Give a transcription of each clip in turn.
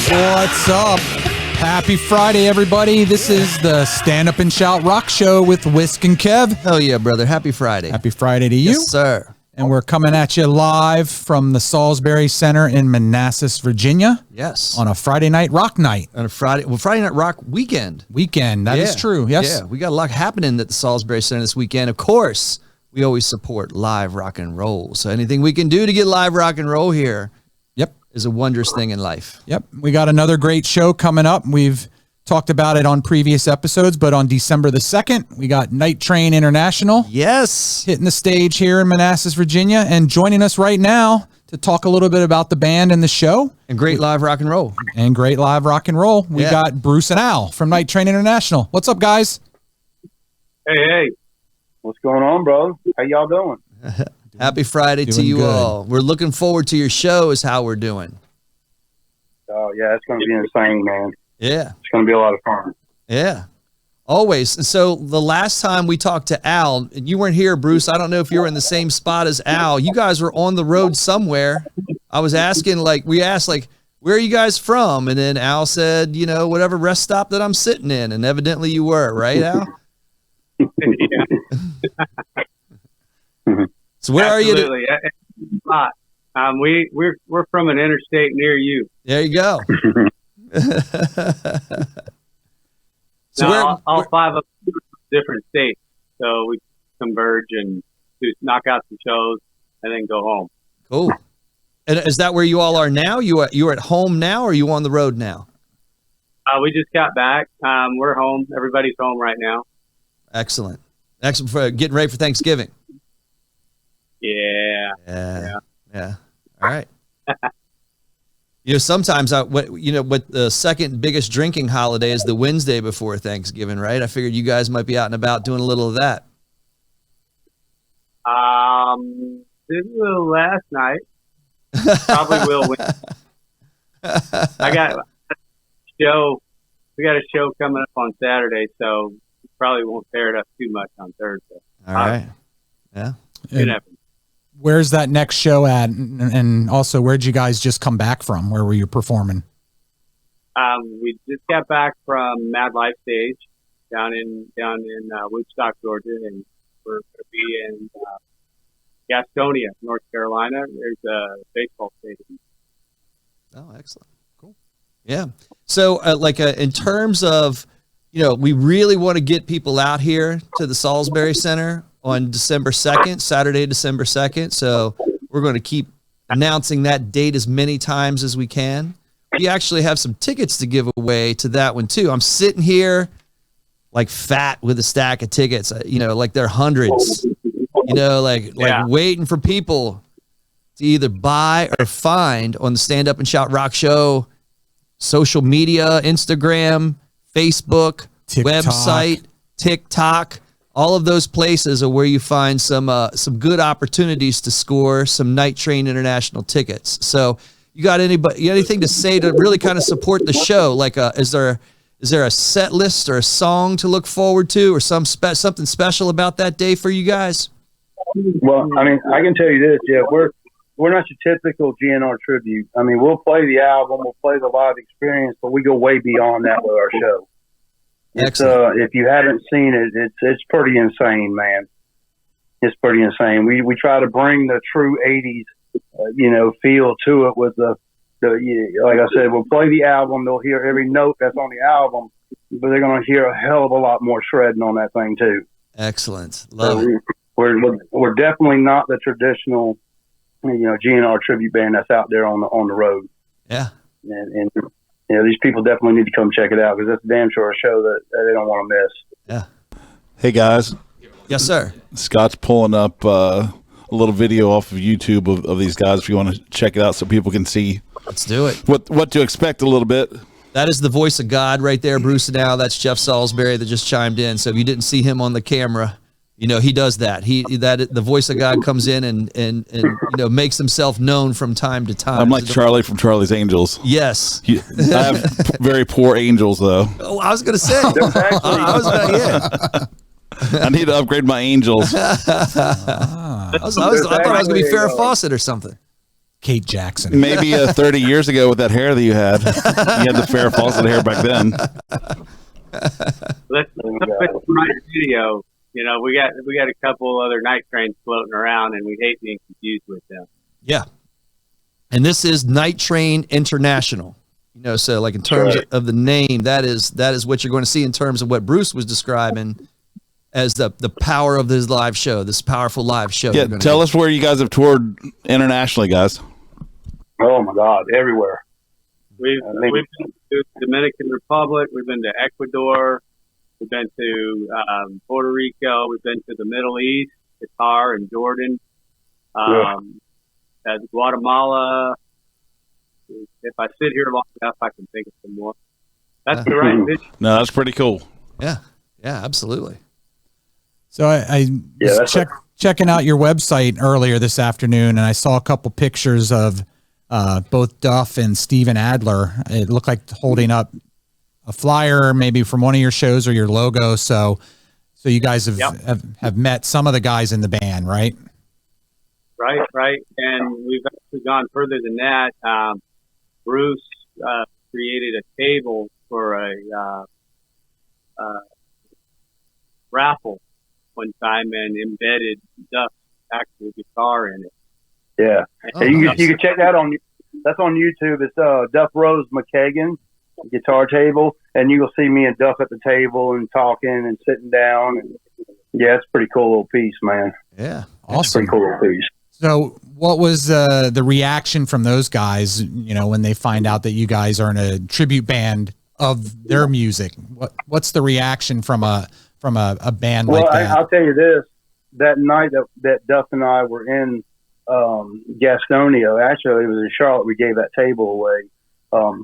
What's up? Happy Friday, everybody. This is the Stand Up and Shout Rock Show with Wisk and Kev. Hell yeah, brother. Happy Friday. Happy Friday to you. Yes, sir. And we're coming at you live from the Salisbury Center in Manassas, Virginia. Yes. On a Friday night rock night. On a Friday night rock weekend. That is true. Yes. Yeah, we got a lot happening at the Salisbury Center this weekend. Of course, we always support live rock and roll. So anything we can do to get live rock and roll here is a wondrous thing in life. Yep. We got another great show coming up. We've talked about it on previous episodes, but on December the 2nd, we got Nightrain International. Yes. Hitting the stage here in Manassas, Virginia, and joining us right now to talk a little bit about the band and the show. And great live rock and roll. We got Bruce and Al from Nightrain International. What's up, guys? Hey. What's going on, bro? How y'all doing? Happy Friday to you all. We're looking forward to your show is how we're doing. Oh, yeah, it's going to be insane, man. Yeah. It's going to be a lot of fun. Yeah. Always. And so the last time we talked to Al, and you weren't here, Bruce, I don't know if you were in the same spot as Al. You guys were on the road somewhere. I was asking, we asked, where are you guys from? And then Al said, whatever rest stop that I'm sitting in. And evidently you were, right, Al? Yeah. So where Absolutely. are you? We're from an interstate near you. There you go. All five of us are different states, so we converge and knock out some shows and then go home. Cool. And is that where you all are now? You are at home now, or are you on the road now? We just got back. We're home. Everybody's home right now. Excellent for getting ready for Thanksgiving. Yeah. All right. Sometimes what the second biggest drinking holiday is the Wednesday before Thanksgiving, right? I figured you guys might be out and about doing a little of that. Did a little last night. Probably will win. We got a show coming up on Saturday, so we probably won't tear it up too much on Thursday. All right. Yeah. Where's that next show at? And also, where'd you guys just come back from? Where were you performing? We just got back from Mad Life Stage down in Woodstock, Georgia, and we're going to be in Gastonia, North Carolina. There's a baseball stadium. Oh, excellent. Cool. Yeah. So, in terms of, we really want to get people out here to the Salisbury Center on December 2nd, Saturday, December 2nd. So we're going to keep announcing that date as many times as we can. We actually have some tickets to give away to that one too. I'm sitting here fat with a stack of tickets, they're hundreds, waiting for people to either buy or find on the Stand Up and Shout Rock Show, social media, Instagram, Facebook, website, TikTok. All of those places are where you find some good opportunities to score some Nightrain International tickets. So you got anything to say to really kind of support the show? Is there a set list or a song to look forward to, or something special about that day for you guys? Well, I can tell you this. Yeah, we're not your typical GNR tribute. We'll play the album, we'll play the live experience, but we go way beyond that with our show. If you haven't seen it, it's pretty insane, man. It's pretty insane. We try to bring the true 80s, feel to it with the like I said, we'll play the album. They'll hear every note that's on the album, but they're going to hear a hell of a lot more shredding on that thing too. Excellent. Love it. We're definitely not the traditional, GNR tribute band that's out there on the road. Yeah. And these people definitely need to come check it out because that's damn sure a show that they don't want to miss. Yeah. Hey, guys. Yes, sir. Scott's pulling up a little video off of YouTube of these guys if you want to check it out so people can see. Let's do it. What to expect a little bit. That is the voice of God right there, Bruce and Al. That's Jeff Salisbury that just chimed in. So if you didn't see him on the camera, he does that. The voice of God comes in and makes himself known from time to time. I'm like Charlie from Charlie's Angels. Yes. I have very poor angels, though. Oh, I was going to say. I need to upgrade my angels. I thought I was going to be Farrah Fawcett or something. Kate Jackson. Maybe 30 years ago with that hair that you had the Farrah Fawcett hair back then. Let's put the right video. You know, we got a couple other night trains floating around, and we hate being confused with them. Yeah. And this is Nightrain International. You know, so like in terms of the name, that is what you're going to see in terms of what Bruce was describing as the power of this live show, this powerful live show. Yeah, tell us where you guys have toured internationally, guys. Oh my God, everywhere. We've been to the Dominican Republic. We've been to Ecuador. We've been to Puerto Rico. We've been to the Middle East, Qatar and Jordan, Guatemala. If I sit here long enough, I can think of some more. That's the right vision. No, that's pretty cool. Yeah, absolutely. So I was checking out your website earlier this afternoon, and I saw a couple pictures of both Duff and Steven Adler. It looked like holding up a flyer, maybe from one of your shows or your logo. So you guys have met some of the guys in the band, right? Right. And we've actually gone further than that. Bruce created a table for a raffle one time and embedded Duff's actual guitar in it. Yeah. You can check that that's on YouTube. It's Duff Rose McKagan guitar table, and you'll see me and Duff at the table and talking and sitting down. And yeah, it's a pretty cool little piece, man. Yeah. Awesome. Pretty cool little piece. So what was the reaction from those guys, you know, when they find out that you guys are in a tribute band of their music? What's the reaction from a band like that? I'll tell you this, that night that Duff and I were in Gastonia, actually it was in Charlotte, we gave that table away.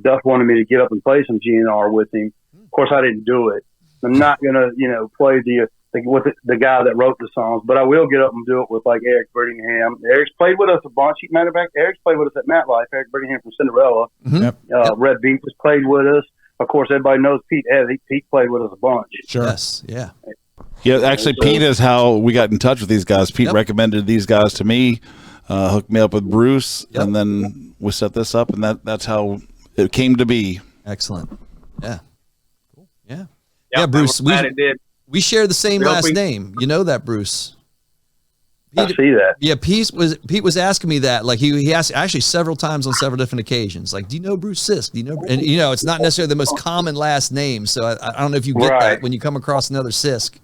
Duff wanted me to get up and play some GNR with him. Of course, I didn't do it. I'm not going to, play with the guy that wrote the songs, but I will get up and do it with like Eric Brittingham. Eric's played with us a bunch. Matter of fact, Eric's played with us at Matt Life. Eric Brittingham from Cinderella. Mm-hmm. Red Beach has played with us. Of course, everybody knows Pete. Pete played with us a bunch. Sure. Yes. Yeah. Yeah. Actually, Pete is how we got in touch with these guys. Pete recommended these guys to me, hooked me up with Bruce, and then we set this up, and that's how it came to be. Excellent. Yeah. Cool. Yeah. Yeah, Bruce. We share the same last we- name. You know that, Bruce. I see that. Yeah, Pete was asking me that. Like he asked actually several times on several different occasions. Like, do you know Bruce Sisk? Do you know? And it's not necessarily the most common last name. So I don't know if you get that when you come across another Sisk.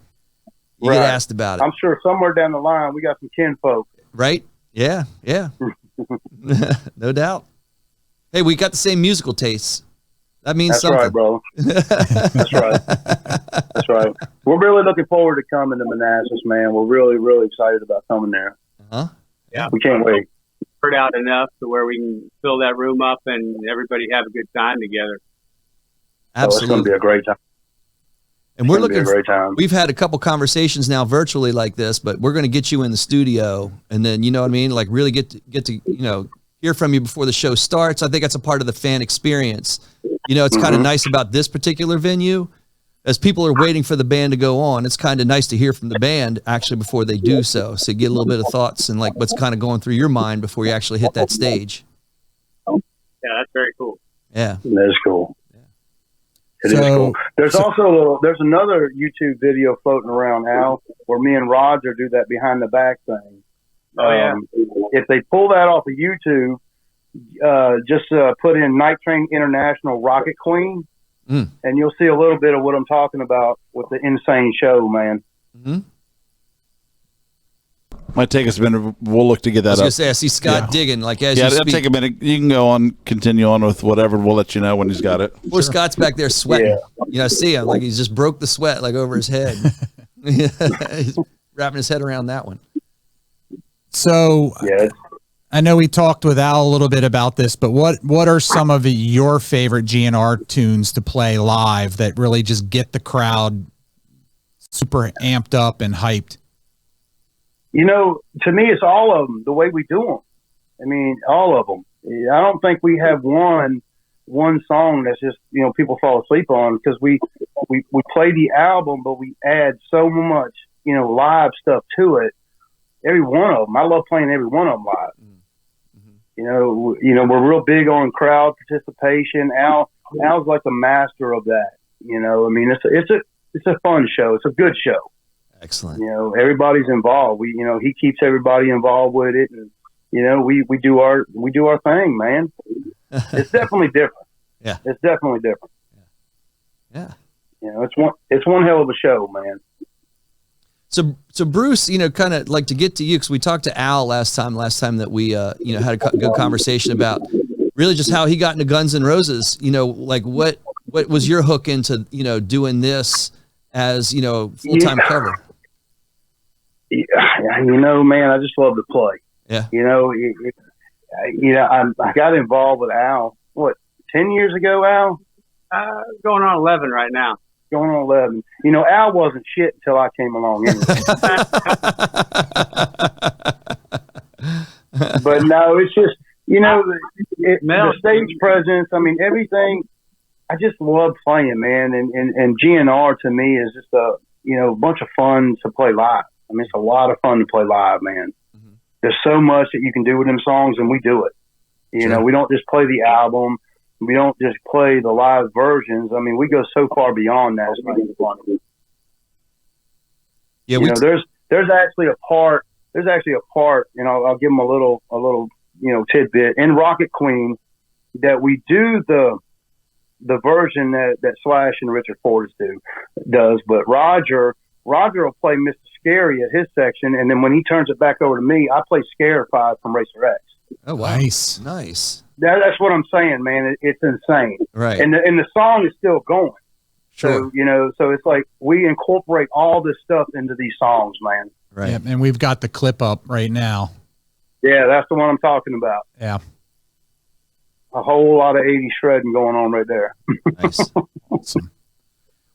You get asked about it. I'm sure somewhere down the line we got some kinfolk. Right? Yeah. No doubt. Hey, we got the same musical tastes. That means something. That's right, bro. That's right. We're really looking forward to coming to Manassas, man. We're really, really excited about coming there. Yeah, we can't wait. Spread out enough to where we can fill that room up and everybody have a good time together. Absolutely, it's going to be a great time. And we're looking. Be a great time. We've had a couple conversations now virtually like this, but we're going to get you in the studio, and then you know what I mean, like really get to hear from you before the show starts. I think that's a part of the fan experience. It's kind of nice about this particular venue. As people are waiting for the band to go on, it's kind of nice to hear from the band actually before they do so. So you get a little bit of thoughts and like what's kind of going through your mind before you actually hit that stage. Yeah, that's very cool. Yeah. That is cool. It is cool. There's there's another YouTube video floating around, Al, where me and Roger do that behind the back thing. If they pull that off of YouTube, just put in Nightrain International Rocket Queen, and you'll see a little bit of what I'm talking about with the insane show, man. Mm-hmm. Might take us a minute. We'll look to get that up. I was going to say, I see Scott digging. Like as you it'll speak. take a minute. You can go on, continue on with whatever. We'll let you know when he's got it. Poor Scott's back there sweating. I see him like he's just broke the sweat like over his head. He's wrapping his head around that one. So I know we talked with Al a little bit about this, but what are some of your favorite GNR tunes to play live that really just get the crowd super amped up and hyped? To me, it's all of them, the way we do them. I mean, all of them. I don't think we have one song that's just, people fall asleep on, because we play the album, but we add so much, live stuff to it. Every one of them. I love playing every one of them live. We're real big on crowd participation. Al's like the master of that. I mean, it's a fun show. It's a good show. Excellent. Everybody's involved. He keeps everybody involved with it, and we do our thing, man. It's definitely different. Yeah, it's definitely different. Yeah. It's one hell of a show, man. So Bruce, kind of like to get to you, because we talked to Al last time that we, had a good conversation about really just how he got into Guns N' Roses. Like what was your hook into, doing this as, full-time cover? Man, I just love to play. Yeah. I got involved with Al, 10 years ago, Al? Going on 11 right now. Going on 11. Al wasn't shit until I came along anyway. But no, it's just, the stage presence, I mean, everything. I just love playing, man. And GNR to me is just a bunch of fun to play live. I mean, it's a lot of fun to play live, man. Mm-hmm. There's so much that you can do with them songs, and we do it. Sure. We don't just play the album. We don't just play the live versions. I mean, we go so far beyond that. It's not even funny. Yeah, there's actually a part. I'll give them a little tidbit in Rocket Queen that we do the version that Slash and Richard Fortus does, but Roger will play Mr. Scary at his section, and then when he turns it back over to me, I play Scarified from Racer X. Oh, wow. Nice. That's what I'm saying, man. It's insane. Right. And the song is still going. Sure. So it's like we incorporate all this stuff into these songs, man. Right. Yeah, and we've got the clip up right now. Yeah, that's the one I'm talking about. Yeah. A whole lot of 80s shredding going on right there. Nice. Awesome.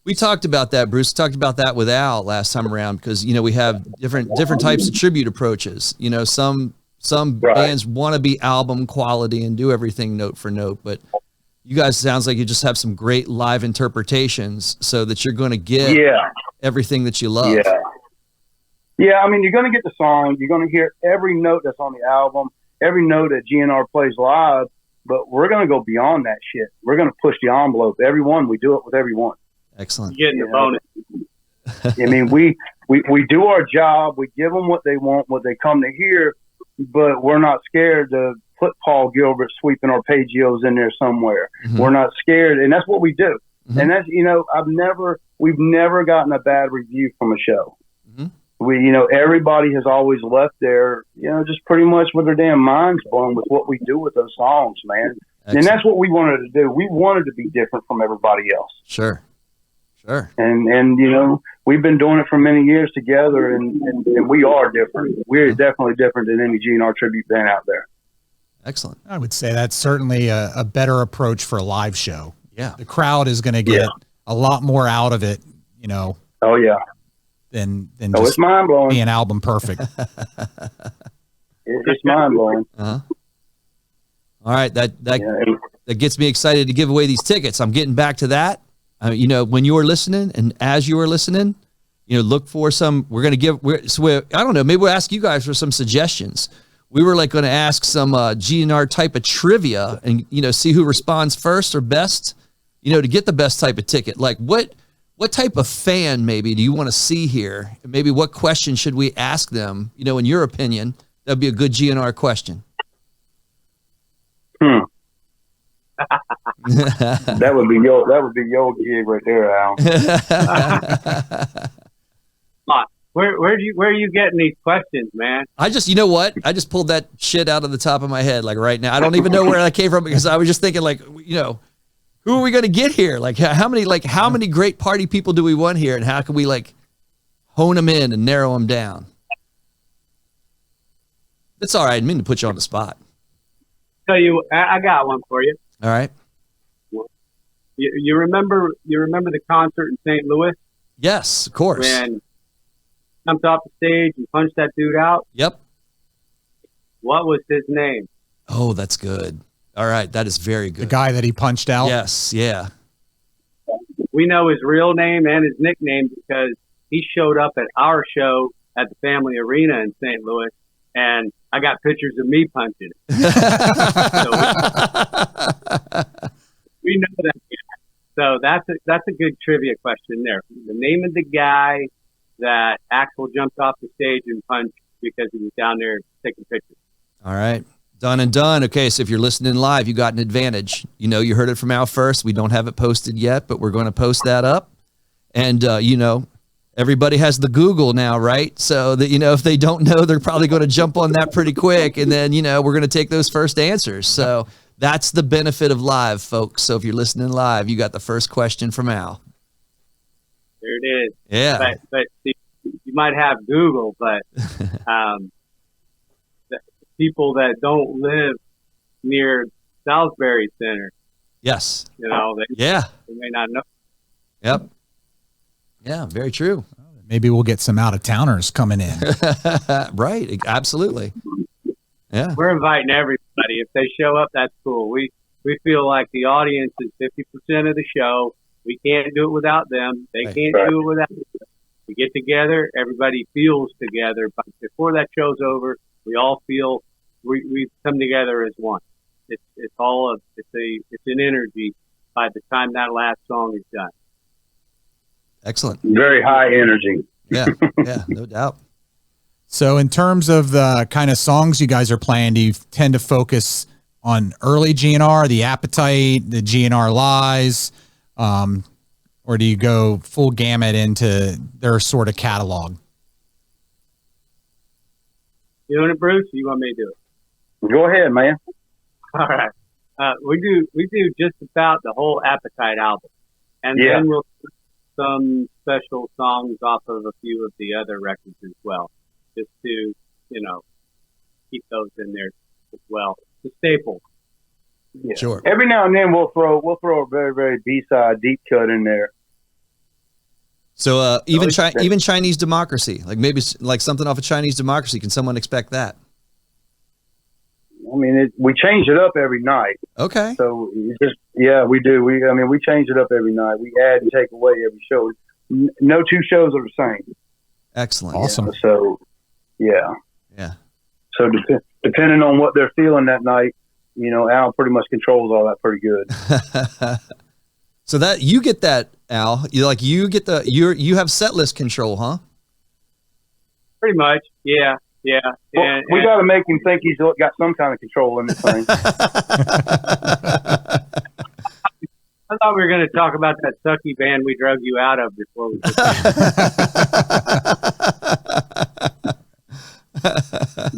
We talked about that, Bruce. Talked about that with Al last time around, because we have different types of tribute approaches. Some bands want to be album quality and do everything note for note, but you guys sounds like you just have some great live interpretations, so that you're going to get everything that you love. Yeah. I mean, you're going to get the song. You're going to hear every note that's on the album, every note that GNR plays live. But we're going to go beyond that shit. We're going to push the envelope. Everyone, we do it with everyone. Excellent. You're getting the bonus. I mean, we do our job. We give them what they want, what they come to hear. But we're not scared to put Paul Gilbert sweeping arpeggios in there somewhere. Mm-hmm. We're not scared, and that's what we do. Mm-hmm. And that's we've never gotten a bad review from a show. Mm-hmm. Everybody has always left there, just pretty much with their damn minds blown with what we do with those songs, man. Excellent. And that's what we wanted to do. We wanted to be different from everybody else. Sure. And we've been doing it for many years together, and we are different. We're definitely different than any GNR tribute band out there. Excellent. I would say that's certainly a better approach for a live show. Yeah. The crowd is going to get a lot more out of it, Oh, yeah. Than it's just mind blowing. being album perfect. It's mind blowing. Uh-huh. All right. That gets me excited to give away these tickets. I'm getting back to that. When you are listening, and as you are listening, look for some. We're going to give. I don't know. Maybe we'll ask you guys for some suggestions. We were going to ask some GNR type of trivia, and see who responds first or best. To get the best type of ticket. Like what type of fan maybe do you want to see here? Maybe what question should we ask them? In your opinion, that'd be a good GNR question. That would be your gig right there, Al. Where are you getting these questions, man? I just, I just pulled that shit out of the top of my head, like right now. I don't even know where that came from, because I was just thinking, like, who are we going to get here? Like, how many great party people do we want here, and how can we hone them in and narrow them down? It's all right. I didn't mean to put you on the spot. I got one for you. All right. You remember the concert in St. Louis? Yes, of course. When jumped off the stage and punched that dude out? Yep. What was his name? Oh, that's good. All right, that is very good. The guy that he punched out? Yes, yeah. We know his real name and his nickname because he showed up at our show at the Family Arena in St. Louis and I got pictures of me punching it. So we know that. So that's a good trivia question there. The name of the guy that Axl jumped off the stage and punched because he was down there taking pictures. All right. Done and done. Okay, so if you're listening live, you got an advantage. You know, you heard it from Al first. We don't have it posted yet, but we're going to post that up. And, you know, everybody has the Google now, right? So that, you know, if they don't know, they're probably going to jump on that pretty quick. And then, you know, we're going to take those first answers. So that's the benefit of live, folks. So if you're listening live, you got the first question from Al. There it is. Yeah. But see, you might have Google, but people that don't live near Salisbury Center, yes, you know, they may not know. Yep. Yeah, very true. Maybe we'll get some out-of-towners coming in. Right. Absolutely. Yeah. We're inviting everybody. If they show up, that's cool. We feel like the audience is 50% of the show. We can't do it without them. They can't do it without us. We get together, everybody feels together. But before that show's over, we all feel we've come together as one. It's an energy by the time that last song is done. Excellent. Very high energy. Yeah, no doubt. So in terms of the kind of songs you guys are playing, do you tend to focus on early GNR, the Appetite, the GNR Lies, or do you go full gamut into their sort of catalog? You doing it, Bruce? Or you want me to do it? Go ahead, man. All right. We do just about the whole Appetite album, and then we'll do some special songs off of a few of the other records as well, just to, you know, keep those in there as well. The staple. Yeah. Sure. Every now and then we'll throw a very, very B-side deep cut in there. So even Chinese Democracy, like maybe like something off of Chinese Democracy, can someone expect that? I mean, we change it up every night. Okay. So we do. We change it up every night. We add and take away every show. No two shows are the same. Excellent. Awesome. Yeah. So, yeah. Yeah. So depending on what they're feeling that night, you know, Al pretty much controls all that pretty good. So that you get that, Al. You have set list control, huh? Pretty much. Yeah. Yeah. Well, we got to make him think he's got some kind of control in this thing. I thought we were going to talk about that sucky band we drug you out of before we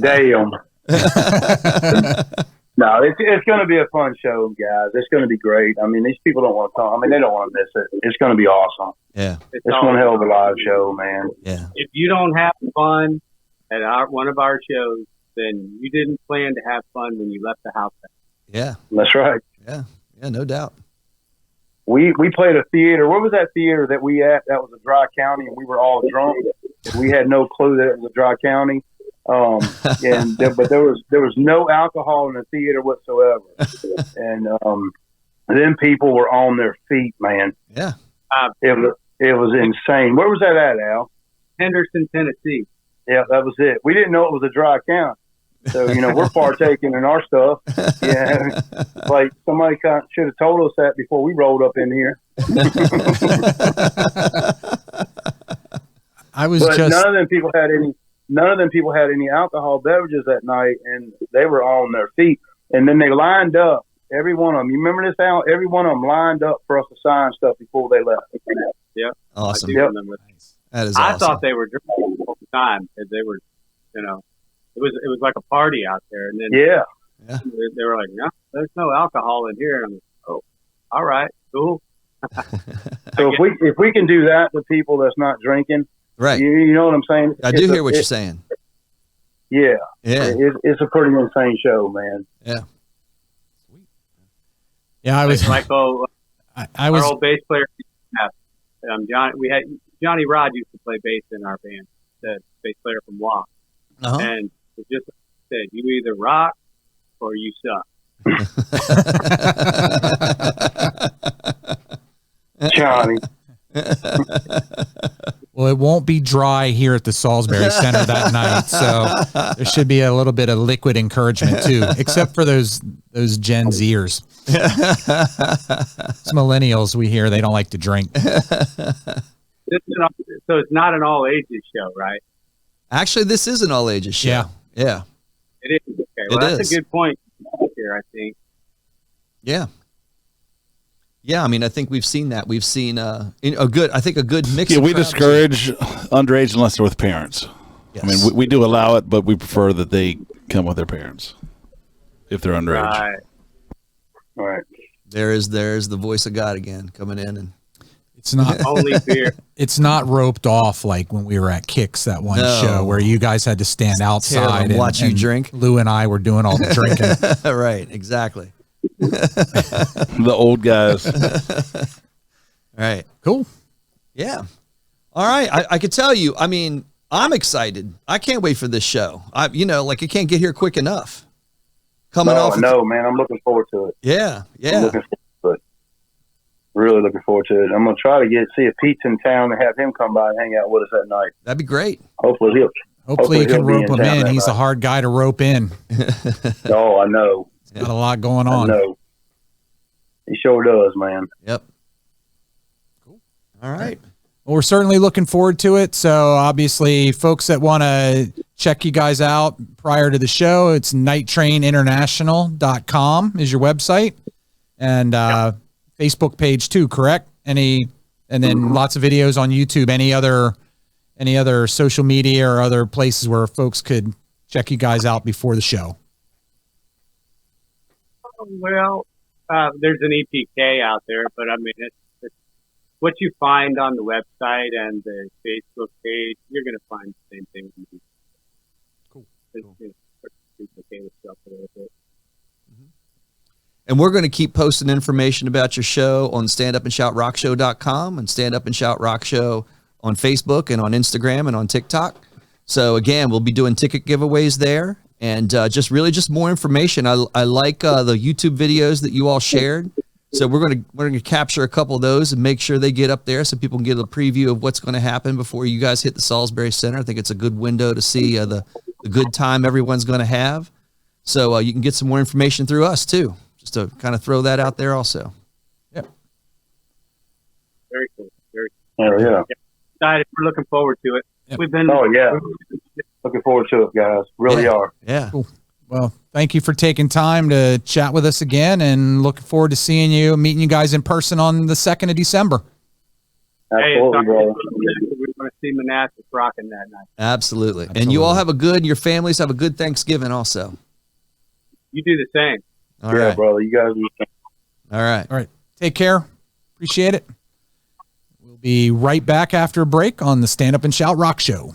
Damn. No, it's going to be a fun show, guys. It's going to be great. I mean, these people don't want to talk. I mean, they don't want to miss it. It's going to be awesome. Yeah. It's one hell of a live show, man. Yeah. If you don't have fun at one of our shows, then you didn't plan to have fun when you left the house. Yeah. That's right. Yeah. Yeah, no doubt. We played a theater. What was that theater that we at? That was a dry county, and we were all drunk. We had no clue that it was a dry county. But there was no alcohol in the theater whatsoever. And then people were on their feet, man. Yeah. It was insane. Where was that at, Al? Henderson, Tennessee. Yeah, that was it. We didn't know it was a dry county. So, you know, we're partaking in our stuff. Yeah. Like somebody should have told us that before we rolled up in here. None of them people had any alcohol beverages that night, and they were on their feet. And then they lined up, every one of them. You remember this, Al? Every one of them lined up for us to sign stuff before they left. Yeah. Awesome. I do remember. That is I awesome. thought they were drinking the whole time because they were, you know, it was like a party out there. And then they were like, no, there's no alcohol in here. And I'm like, oh, all right, cool. So if we can do that to people that's not drinking, right? You know what I'm saying? I do hear what you're saying. Yeah, yeah. It's a pretty insane show, man. Yeah. Yeah, I was like our old bass player. Johnny Rod used to play bass in our band. The bass player from Wylde, and it just said, "You either rock or you suck." Johnny. Well, Well, it won't be dry here at the Salisbury Center that night, so there should be a little bit of liquid encouragement too, except for those Gen Zers. Some millennials we hear they don't like to drink. So it's not an all ages show, right? Actually, this is an all ages show. Yeah. It is. Okay. Well, that's a good point here, I think. Yeah. Yeah, I mean, I think we've seen that. We've seen a good mix. Yeah, we discourage underage unless they're with parents. Yes. I mean, we do allow it, but we prefer that they come with their parents if they're underage. Right. There's the voice of God again coming in, and it's not only beer. It's not roped off like when we were at Kicks that one show where you guys had to stand outside and watch you drink. Lou and I were doing all the drinking. Right, exactly. The old guys. Right. Cool. Yeah. All right. I could tell you, I mean, I'm excited. I can't wait for this show. I can't get here quick enough. No, man, I'm looking forward to it. Yeah. I'm looking forward to it. Really looking forward to it. I'm going to try to see if Pete's in town and have him come by and hang out with us that night. That'd be great. Hopefully you can rope him in. He's a hard guy to rope in. Oh, I know. Got a lot going on. I know. He sure does, man. Yep. Cool. All right. Well, we're certainly looking forward to it. So obviously, folks that want to check you guys out prior to the show, it's nightraininternational.com is your website. And Facebook page too, correct? And then lots of videos on YouTube. Any other social media or other places where folks could check you guys out before the show? Well, there's an EPK out there, but I mean, it's what you find on the website and the Facebook page. You're going to find the same thing. Cool. Duplicate stuff a little bit. And we're going to keep posting information about your show on standupandshoutrockshow.com and Stand Up and Shout Rock Show on Facebook and on Instagram and on TikTok. So again, we'll be doing ticket giveaways there. And just more information. I like the YouTube videos that you all shared. So we're gonna capture a couple of those and make sure they get up there so people can get a preview of what's going to happen before you guys hit the Salisbury Center. I think it's a good window to see the good time everyone's going to have. So you can get some more information through us too, just to kind of throw that out there also. Yep. Very cool. Very cool. Oh, yeah. Excited. We're looking forward to it. Yep. We've been. Oh, yeah. Looking forward to it, guys. Really are. Yeah. Cool. Well, thank you for taking time to chat with us again, and looking forward to meeting you guys in person on the 2nd of December. Absolutely, bro. We want to see Manassas rocking that night. Absolutely. And you all your families have a good Thanksgiving also. You do the same. All right, brother. You guys. All right. All right. Take care. Appreciate it. We'll be right back after a break on the Stand Up and Shout Rock Show.